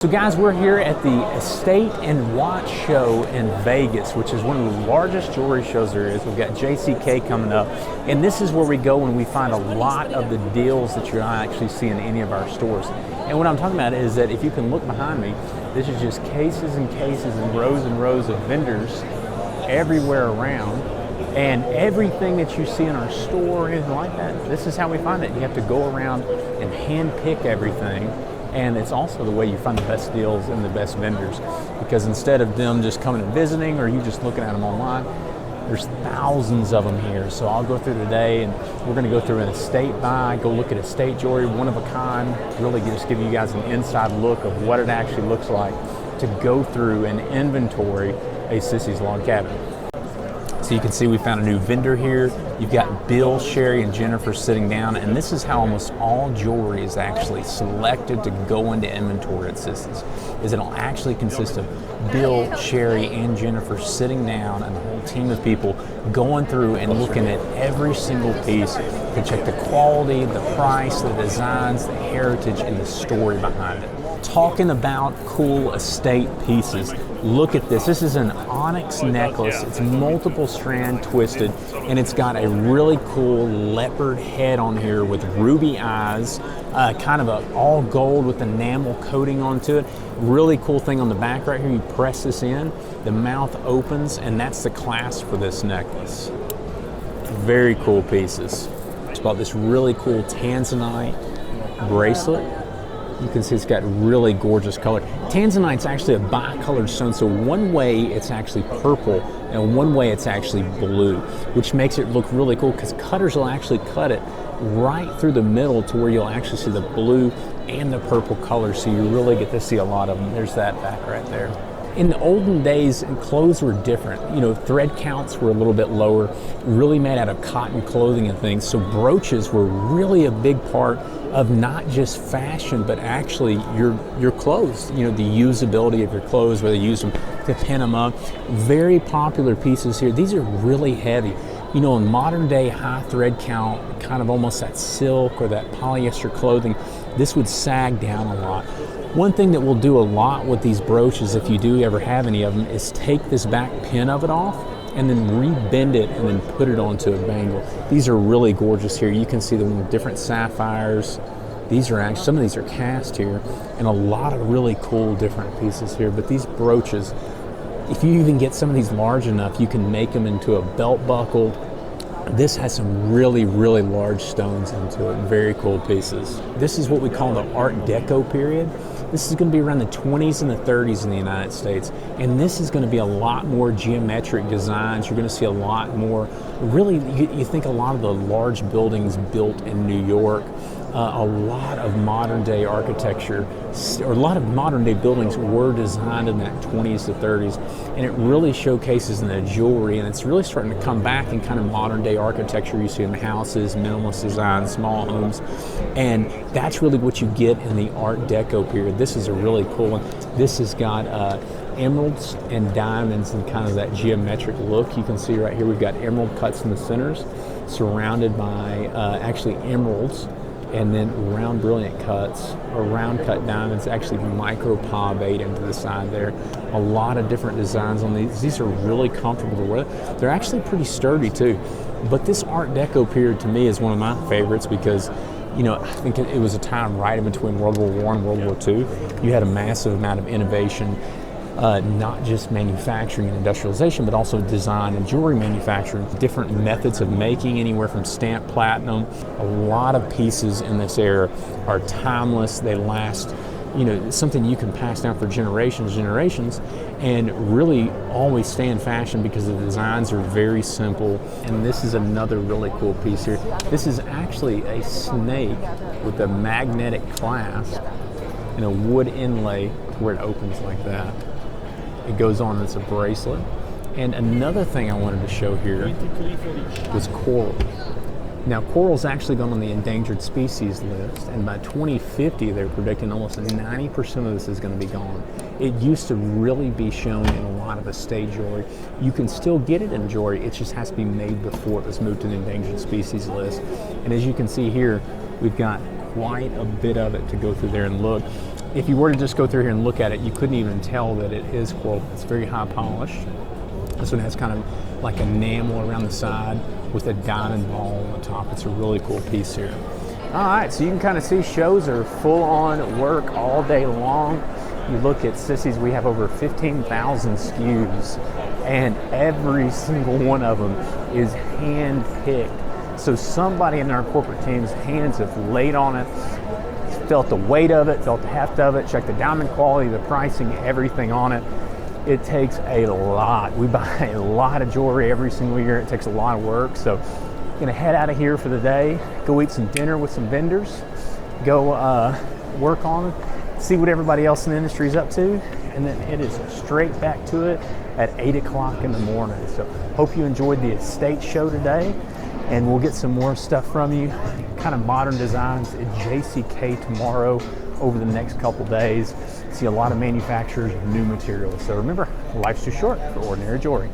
So guys, we're here at the Estate and Watch Show in Vegas, which is one of the largest jewelry shows there is. We've got JCK coming up, and this is where we go when we find a lot of the deals that you're not actually see in any of our stores. And what I'm talking about is that if you can look behind me, this is just cases and cases and rows of vendors everywhere around. And everything that you see in our store or anything like that, this is how we find it. You have to go around and hand pick everything. And it's also the way you find the best deals and the best vendors, because instead of them just coming and visiting or you just looking at them online, there's thousands of them here. So I'll go through today and we're going to go through an estate buy, go look at estate jewelry, one of a kind, really just give you guys an inside look of what it actually looks like to go through and inventory a Sissys log cabin. So you can see we found a new vendor here. You've got Bill, Sherry, and Jennifer sitting down, and this is how almost all jewelry is actually selected to go into inventory at Sissys. Is it'll actually consist of Bill, Sherry, and Jennifer sitting down, and the whole team of people going through and looking at every single piece to check the quality, the price, the designs, the heritage, and the story behind it. Talking about cool estate pieces, look at this. This is an onyx necklace. It's multiple strand twisted, and it's got a really cool leopard head on here with ruby eyes, kind of a all gold with enamel coating onto it. Really cool thing on the back right here, you press this in, the mouth opens, and that's the clasp for this necklace. Very cool pieces. It's about this really cool tanzanite bracelet. You can see it's got really gorgeous color. Tanzanite's actually a bicolored stone, so one way it's actually purple and one way it's actually blue, which makes it look really cool because cutters will actually cut it right through the middle to where you'll actually see the blue and the purple color, so you really get to see a lot of them. There's that back right there. In the olden days, clothes were different. You know, thread counts were a little bit lower, really made out of cotton clothing and things, so brooches were really a big part of not just fashion, but actually your clothes, you know, the usability of your clothes, whether you use them to pin them up. Very popular pieces here. These are really heavy. You know, in modern day high thread count, kind of almost that silk or that polyester clothing, this would sag down a lot. One thing that we'll do a lot with these brooches, if you do ever have any of them, is take this back pin of it off and then re-bend it and then put it onto a bangle. These are really gorgeous here. You can see them with different sapphires. These are actually, some of these are cast here, and a lot of really cool different pieces here. But these brooches, if you even get some of these large enough, you can make them into a belt buckle. This has some really, really large stones into it. Very cool pieces. This is what we call the Art Deco period. This is going to be around the 20s and the 30s in the United States. And this is going to be a lot more geometric designs. You're going to see a lot more, really, you think a lot of the large buildings built in New York, a lot of modern day architecture, or a lot of modern day buildings were designed in that 20s to 30s. And it really showcases in the jewelry, and it's really starting to come back in kind of modern day architecture. You see in houses, minimalist design, small homes. And that's really what you get in the Art Deco period. This is a really cool one. This has got emeralds and diamonds and kind of that geometric look. You can see right here we've got emerald cuts in the centers, surrounded by actually emeralds, and then round brilliant cuts or round cut diamonds actually micro paved into the side there. A lot of different designs on these. These are really comfortable to wear. They're actually pretty sturdy too. But this Art Deco period to me is one of my favorites because, you know, I think it was a time right in between World War I and World War II. You had a massive amount of innovation, not just manufacturing and industrialization, but also design and jewelry manufacturing, different methods of making, anywhere from stamped platinum. A lot of pieces in this era are timeless. They last, you know, something you can pass down for generations, and really always stay in fashion because the designs are very simple. And this is another really cool piece here. This is actually a snake with a magnetic clasp and a wood inlay where it opens like that. It goes on, it's a bracelet. And another thing I wanted to show here was coral. Now, coral's actually gone on the endangered species list, and by 2050, they're predicting almost 90% of this is going to be gone. It used to really be shown in a lot of estate jewelry. You can still get it in jewelry, it just has to be made before it was moved to the endangered species list. And as you can see here, we've got quite a bit of it to go through there and look. if you were to just go through here and look at it, you couldn't even tell that it is quote. It's very high polished. This one has kind of like enamel around the side with a diamond ball on the top. It's a really cool piece here. All right, so you can kind of see shows are full on work all day long. You look at Sissys, we have over 15,000 SKUs, and every single one of them is hand picked. So somebody in our corporate team's hands have laid on it, felt the weight of it, felt the heft of it, checked the diamond quality, the pricing, everything on it. It takes a lot. We buy a lot of jewelry every single year. It takes a lot of work. So I'm gonna head out of here for the day, go eat some dinner with some vendors, go work on it, see what everybody else in the industry is up to, and then it is straight back to it at 8 o'clock in the morning. So hope you enjoyed the estate show today, and we'll get some more stuff from you, kind of modern designs at JCK tomorrow over the next couple days. See a lot of manufacturers, new materials. So remember, life's too short for ordinary jewelry.